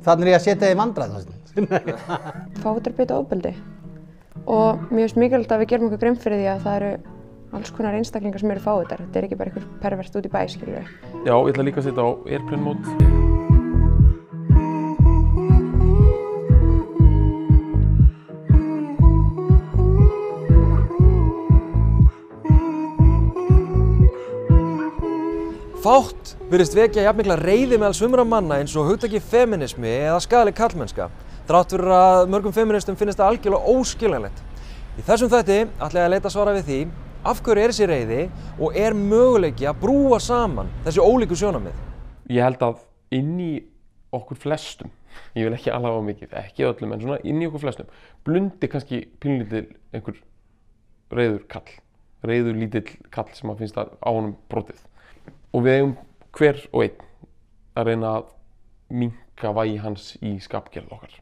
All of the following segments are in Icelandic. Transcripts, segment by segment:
Þannig ég að setja þig í vandræði. Fávitar beita ofbeldi og mér finnst mikilvægt að við gerum okkur grein fyrir því að það eru alls konar einstaklingar sem eru fávitar. Þetta ekki bara einhver pervert út í bæ, skilur við. Já, ég ætla líka að setja á airplane mode. Fátt virðist vekja jafnmikla reiði meðal sumra manna eins og hugtakið feminismi eða skaðleg karlmennska, þrátt fyrir að mörgum feministum finnst það algjörlega óskiljanlegt. Í þessum þætti ætla ég að leita svara við því af hverju þessi reiði og möguleiki að brúa saman þessi ólíku sjónarmið. Ég held að inn í okkur flestum, ég vil ekki alhafa mikið, ekki öllum, en svona inn í okkur flestum, blundi kannski pínlítill einhver reiður lítill kall sem að finnst á honum brotið. Og við eigum hver og einn að reyna að minnka vægi hans í skapgerð okkar.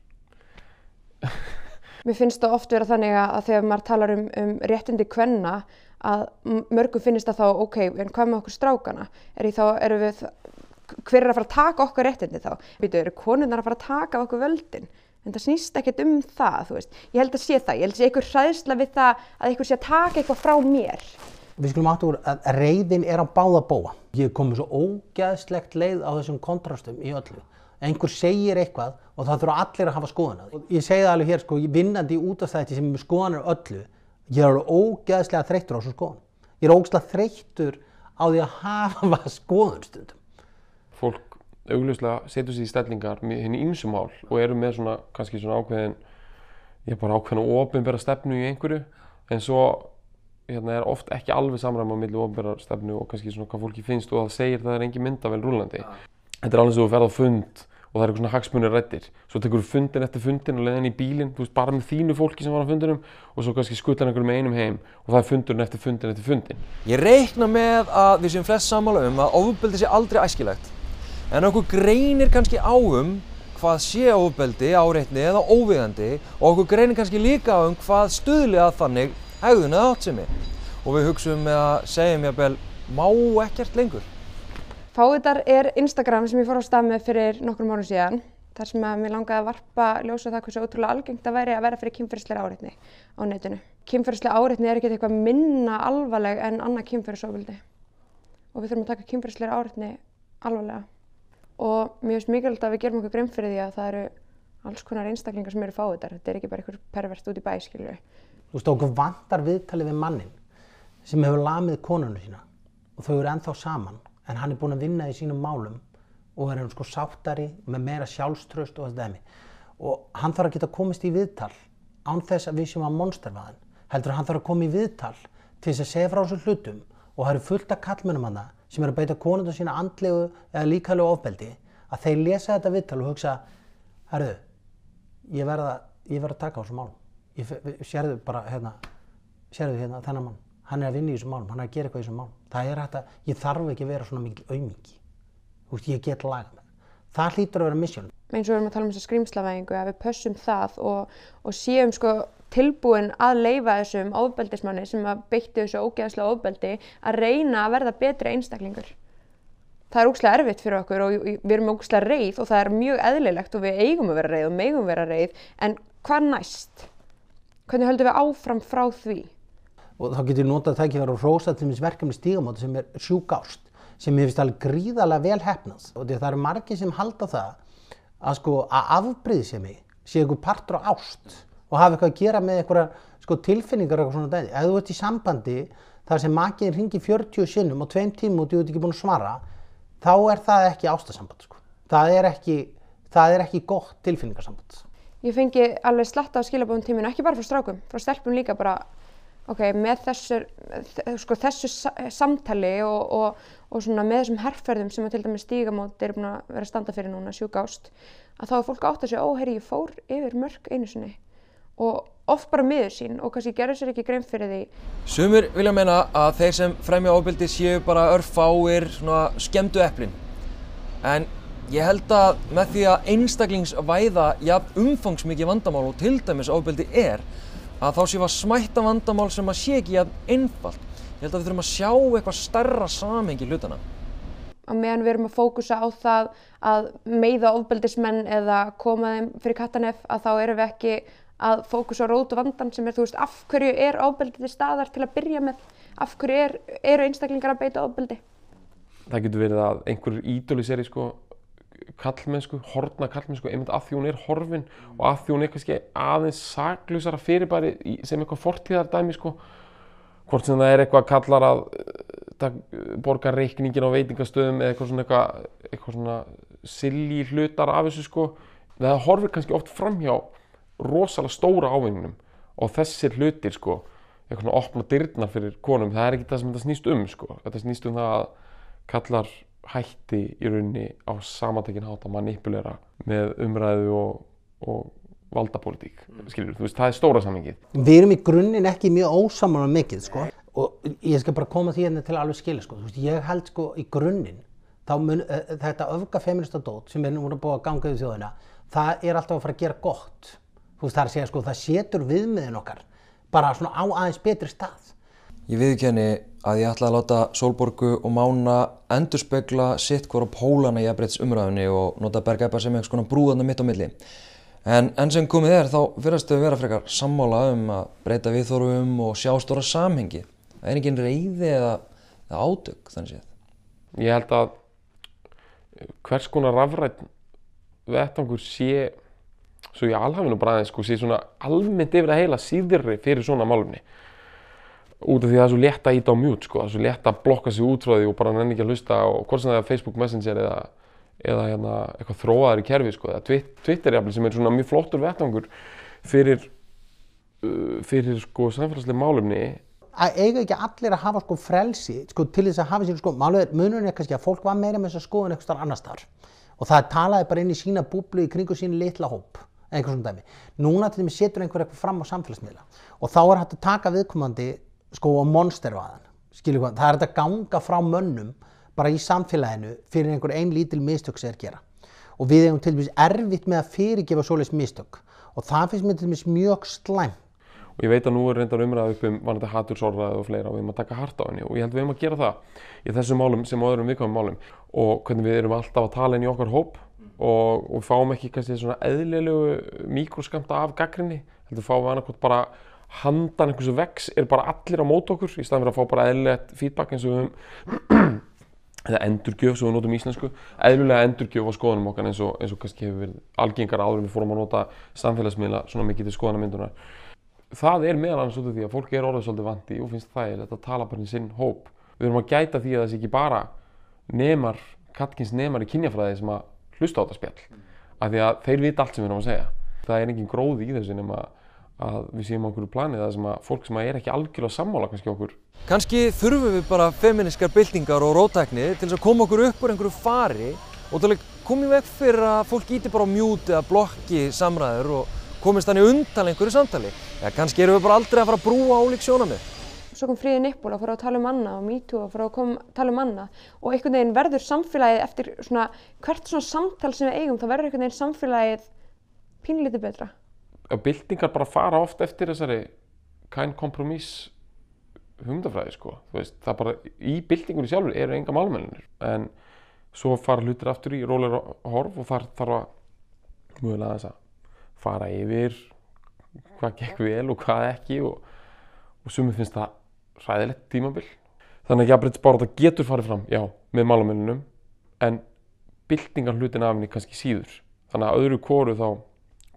Mér finnst það oft vera þannig að þegar maður talar um réttindi kvenna að mörgum finnst það þá, ok, en hvað með okkur strákana? Hver er að fara að taka okkar réttindi þá? Eru konurnar að fara að taka okkur völdin? En það snýst ekkert það, þú veist. Ég held að sé það, ég held að sé einhver hræðsla við það að einhver sé að taka eitthvað frá mér. Við skulum átta okkur að reiðin á báða bóga. Ég komið svo ógeðslegt leið á þessum kontrastum í öllu. Einhver segir eitthvað og það þurfa allir að hafa skoðun á því. Ég segi það alveg hér, vinnandi í útvarpsþætti sem með skoðanir öllu, ég alveg ógeðslega þreyttur á þessum skoðun. Ég ógeðslega þreyttur á því að hafa skoðun stundum. Fólk augljóslega setur sig í stellingar með hinn ýmsu mál og eru með svona, kannski svona ákveðna opinbera stefnu í einhverju, en svo er oft ekki alveg samræmi á milli opinberrar stefnu og kannski svona hvað fólki finnst og það segir það engin myndavél rúllandi. Þetta alveg svo þú ferð á fund og það eitthvað svona hagsmunir ræddir. Svo tekur þú fundin eftir fundin og leiðin í bílinn, þú veist, bara með þínu fólki sem var á fundinum og svo kannski skutlar einhverjum með einum heim og það fundurinn eftir fundin. Ég reikna með að við séum flest sammála að ofbeldi sé aldrei æskilegt. En okkur greinir kannski á hvað sé ofbeldi, áreitni eða óviðandi og okkur greinir kannski líka á hvað stuðli að þannig hegðun eða háttsemi og við hugsum með að segjum jafnvel má ekkert lengur. Fávitar Instagram sem ég fór á stað með fyrir nokkrum árum síðan þar sem að mér langaði að varpa ljósa það hversu ótrúlega algengt að vera fyrir kynferðislega áreitni á netinu. Kynferðislega áreitni ekki eitthvað minna alvarleg en annað kynferðisofbeldi og við þurfum að taka kynferðislega áreitni alvarlega og mér finnst mikilvægt að við gerum okkur grein fyrir því að það eru alls konar einstaklingar sem eru fávitar. Þetta ekki bara einhver pervert út í bæ, skilur við. Þú veist, okkur vantar viðtalið við mannin sem hefur lamið konuna sína og þau eru ennþá saman en hann búinn að vinna í sínum málum og sáttari með meira sjálfstraust og þessi dæmi. Og hann þarf að geta komist í viðtal án þess að við séum að monstervaðan. Heldur hann þarf að koma í viðtal til þess að segja frá þessum hlutum og það eru fullt af kallmönnum hana sem eru að beita konuna sína andlegu eða líkamlegu ofbeldi að þeir lesa þetta viðtal og hugsa, herðu, ég verð að taka á þessum málum. Sérðu bara hérna þennan mann, hann að vinna í þessum málum, hann að gera eitthvað í þessum málum. Það hægt að, ég þarf ekki að vera svona mikil aumingi. Þú veist, ég get lagað með það. Það hlýtur að vera misjón. Eins og við erum að tala þessa skrímslavæðingu, að við pössum það og séum tilbúin að leyfa þessum ofbeldismanni sem að beitti þessu ógeðslega ofbeldi að reyna að verða betri einstaklingur. Það ógeðslega erfitt fyrir okkur og við erum ógeðslega reið og það mjög eðlilegt og við eigum að vera reið og megum vera reið, en hvað næst? Hvernig höldum við áfram frá því? Og þá getur ég notað tækifæri og hrósað til þess verkefni Stígamóta sem sjúk ást, sem mér finnst alveg gríðarlega vel heppnað. Og það eru margir sem halda það að afbrýðisemi sé einhver partur á ást og hafa eitthvað að gera með einhverjar tilfinningar og eitthvað svona dæmi. Ef þú ert í sambandi þar sem makiðinn hringir 40 sinnum á 2 tímum og þú ert ekki búin að svara, þá það ekki ástarsamband. Það ekki gott tilfinningarsamband. Ég fengi alveg slatta á skilaboðum tíminu, ekki bara frá strákum, frá stelpum líka bara, ok, með þessu samtali og svona með þessum herferðum sem til dæmis Stígamót búin að vera að standa fyrir núna, sjúk ást, að þá fólk átt að segja, heyri, ég fór yfir mörk einu sinni og oft bara miður sín og kannski gerðu sér ekki grein fyrir því. Sumir vilja meina að þeir sem fremja ofbeldi séu bara örfáir, svona skemmdu eplin. En ég held að með því að einstaklingsvæða jafn umfangsmikið vandamál og til dæmis ofbeldi að þá séum við að smætta vandamál sem að sé ekki jafn einfalt. Ég held að við þurfum að sjá eitthvað stærra samhengi hlutana. Á á meðan við erum að fókusa á það að meiða ofbeldismenn eða koma þeim fyrir kattarnef, að þá erum við ekki að fókusa á rót og vandan sem þú veist, af hverju ofbeldi til staðar til að byrja með, af hverju eru einstaklingar að beita ofbeldi? Það getur verið að einhverjur ídóliseri kallmennsku, horfna kallmennsku, einmitt að því hún horfin og að því hún kannski aðeins saklausara fyrirbæri sem eitthvað fortíðardæmi hvort sem það eitthvað kallar að borga reikningin á veitingastöðum eða eitthvað svona silly hlutar af þessu það horfir kannski oft framhjá rosalega stóra ávinningnum og þessir hlutir eitthvað svona opna dyrnar fyrir konum, það ekki það sem þetta snýst þetta snýst það að kallar hætti í rauninni á samantekin hátt að manipulera með umræðu og valdapólitík, skilur, þú veist, það stóra samhengið. Við erum í grunninn ekki mjög ósammála mikið, og ég skal bara koma því til alveg skilja, þú veist, ég held í grunninn, þá mun þetta öfgafeminista dót sem við erum búin að ganga yfir þjóðina, það alltaf að fara að gera gott, þú veist, það að segja, það setur viðmiðin okkar bara svona á aðeins betri stað. Ég viðurkenni að ég ætla að láta Sólborgu og Mána endurspegla sitt hvora pólana í jafnréttisumræðunni og nota Berg Ebba sem einhvers konar brúðarna mitt á milli. En enn sem komið þá virðast þau vera frekar sammála að breyta viðhorfum og sjá stóra samhengi. Það engin reiði eða átök þannig séð. Ég held að hvers konar rafrænn vettvangur sé, svo í alhafinu bara aðeins sé svona almennt yfir að heila síðri fyrir svona málefni. Út af því það svo létt að íta á mute, það svo létt að blokka sig út frá því og bara nenni ekki að hlusta og hvort sem það Facebook Messenger eða eitthvað þróaðar í kerfi, eða Twitter jafnvel sem svona mjög flottur vettvangur fyrir samfélagsleg málefni. Eiga ekki allir að hafa frelsi til þess að hafa sér málið munurinn kannski að fólk var meira með þessa skoðun einhvers staðar annars staðar og það talaði bara inn í sína búblu í kringu sín litla hóp, einhvers svona dæmi. Núna til dæmis setur einhver eitthvað fram á samfélagsmiðla og þá hægt að taka viðkomandi og monstervaðan, það hægt að ganga frá mönnum bara í samfélaginu fyrir einhver lítil mistök sem gera og við eigum til dæmis erfitt með að fyrirgefa svoleiðis mistök og það finnst mér til dæmis mjög slæmt. Og ég veit að nú reyndar umræða varðandi hatursorðræðu og fleira og við erum að taka hart á henni og ég held við erum að gera það í þessum málum sem á öðrum viðkvæmum málum og hvernig við erum alltaf að tala inn í okkar hóp og við fáum ekki kannski svona eðlilegu míkróskammta af gagnrýni, heldur fáum við annarkot bara handan einhversu vex bara allir á móti okkur í staðinn fyrir að fá bara eðlilegt feedback eins og eða endurgjöf sem við notum íslensku, eðlulega endurgjöf á skoðunum okkar eins og kannski hefur verið algengar áður við fórum að nota samfélagsmiðla svona mikið til skoðanamyndunar. Það meðal annars út af því að fólk orðið svolítið vant í og finnst þægilegt að tala bara í sinn hóp. Við erum að gæta því að það sé ekki bara karlkyns nemar í kynjafræði sem að hlusta á þetta spjall, af því að þeir vita allt sem við erum að segja. Það engin gróði í þessu nema að við séum á einhverju plani það sem að fólk sem ekki algjörlega sammála kannski okkur. Kannski þurfum við bara femínískar byltingar og róttækni til þess að koma okkur upp úr einhverju fari og til að koma í veg fyrir að fólk íti bara á mute eða blokki samræður og komist þannig undan einhverju samtali. Ja, kannski erum við bara aldrei að fara að brúa ólík sjónarmið. Svo kom Fríði Nippól að fara að tala annað og MeToo að fara að tala annað og einhvern veginn verður samfélagið eftir hvert svona samtal sem við eigum, þá verður einhvern veginn samfélagið pínlítið betra. Byltingar bara fara oft eftir þessari kein kompromiss hugmyndafræði, þú veist, það bara í byltingunni sjálfur eru enga málmennir en svo fara hlutir aftur í rólegra horf og þar þarf að mögulega þess að fara yfir hvað gekk vel og hvað ekki og sumir finnst það hræðilegt tímabil. Þannig að jafnréttisbarátta getur farið fram, já, með málmennunum en byltingar hlutin af henni kannski síður. Þannig að öðru hvoru þá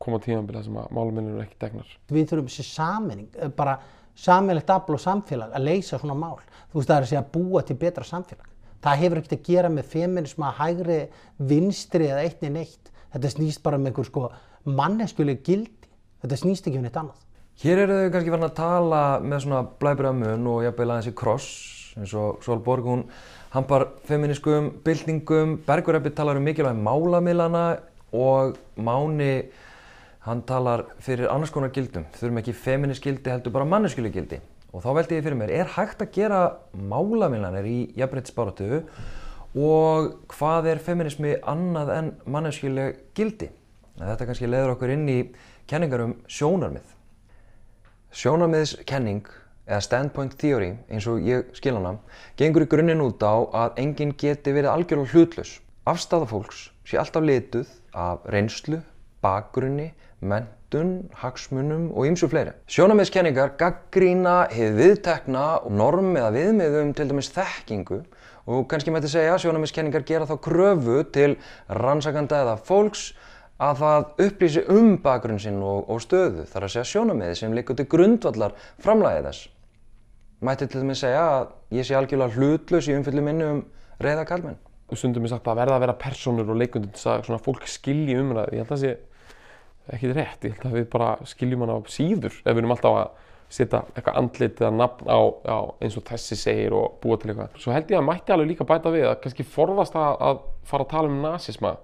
koma tímabil þar sem að málmennur eru ekki degnar. Við þurfum þessi sameining, bara sameiginlegt afl og samfélag að leysa svona mál. Þú veist, það er að segja að búa til betra samfélag. Það hefur ekkert að gera með feminisma, hægri, vinstri eða eitt né neitt. Þetta snýst bara um einhver manneskjuleg gildi. Þetta snýst ekki um neitt annað. Hér eru þau kannski farin að tala með svona blæbrigðamun og jafnvel aðeins í kross, eins og Sólborg, hún hampar femínískum byltingum, Bergur Ebbi talar mikilvægi málamiðlana og Máni, hann talar fyrir annars konar gildum. Þurfum ekki femínísk gildi, heldur bara manneskjuleg gildi. Og þá velti ég fyrir mér, hægt að gera málamiðlanir í jafnréttisbaráttu og hvað femínismi annað en manneskjuleg gildi? Þetta kannski leiðir okkur inn í kenningar sjónarmið. Sjónarmiðskenning eða standpoint theory eins og ég skil hana, gengur í grunninn út á að enginn geti verið algjörlega hlutlaus. Afstaða fólks sé alltaf lituð af reynslu, bakgrunni, menntun, hagsmunum og ýmsu fleiri. Sjónarmiðskenningar gagnrýna hið viðtekna og norm eða viðmið til dæmis þekkingu og kannski mætti segja að sjónarmiðskenningar gera þá kröfu til rannsakanda eða fólks að það upplýsi bakgrunn sinn og stöðu, þar að segja sjónarmiði sem liggur til grundvallar framlagi þess. Mætti til dæmis segja að ég sé algjörlega hlutlaus í umfjöllun minni reiða karlmenn. Stundum sagt að verða að vera persónur og leikendur til að svona fólk skilji umræðu. Ég held að það sé ekki rétt. Ég held að við bara skiljum hana síður ef við erum alltaf að setja eitthvað andlit eða nafn á eins og þessi segir og búa til eitthvað. Svo held ég að mætti alveg líka bæta við að kannski forðast að fara að tala um nasisma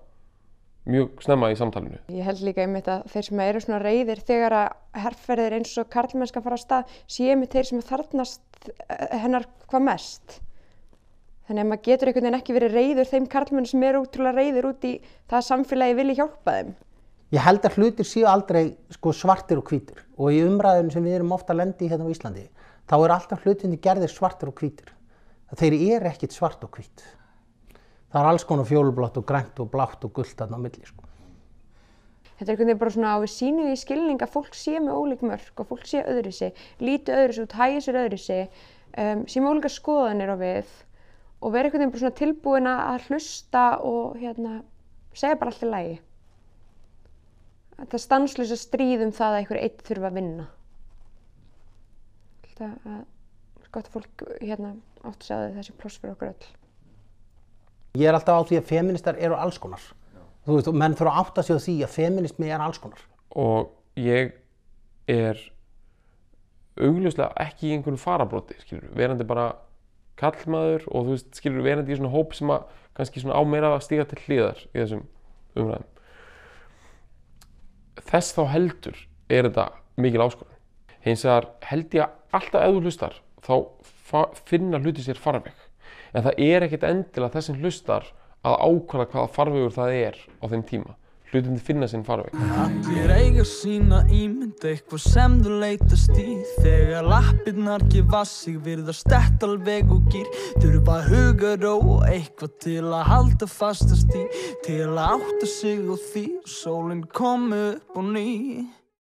mjög snemma í samtalinu. Ég held líka einmitt að þeir sem eru svona reiðir þegar að herferðir eins og karlmennska fara á stað séu einmitt þeir sem þarfnast hennar hvað mest. Þannig að maður getur einhvern veginn ekki verið reiður þeim karlmennum sem eru útrúlega reiðir út í það að samfélagi vilji hjálpa þeim. Ég held að hlutir séu aldrei svartir og hvítir og í umræðunum sem við erum ofta að lenda í hérna á Íslandi þá eru alltaf hlutirnir gerðir svartir og hvítir. Þeir eru ekkert svart og hvít. Það alls konar fjólublátt og grænt og blátt og gult þarna á milli. Þetta er einhvern veginn bara svona á við sýnum í skilning að fólk sé með ólík mörk og fólk sé öðruvísi, líti öðruvísi út, hagi sér öðruvísi, sé með ólíkar skoðanir á við og vera einhvern veginn bara svona tilbúin að hlusta og segja bara allt í lagi. Þetta er stanslaust stríð það að einhver einn þurfa að vinna. Þetta er gott að fólk átti sig á þessi pláss fyrir okkur öll. Ég er alltaf á því að feministar eru alls konar. Þú veist, og menn þurfa að átta sig á því að feminismi er alls konar. Og ég er augljóslega ekki í einhverju farabróti, skilur, verandi bara karlmaður og þú veist, skilur, verandi í svona hóp sem að kannski svona á meira að stíga til hliðar í þessum umræðum. Þess þá heldur er þetta mikil áskorun. Hins vegar held ég að alltaf ef þú hlustar þá finna hluti sér farveg. En það er ekkert endilega þess sem hlustar að ákvarða hvaða farvegur það er á þeim tíma. Hlutirnir finna sinn farveg. Allir eiga sína ímynd, eitthvað sem þú leitast í. Þegar lappirnar gefa sig virðast þetta alveg og gýr. Þurfa hugarró og eitthvað til að halda fastast í. Til að átta sig á því, sólin komi upp á ný.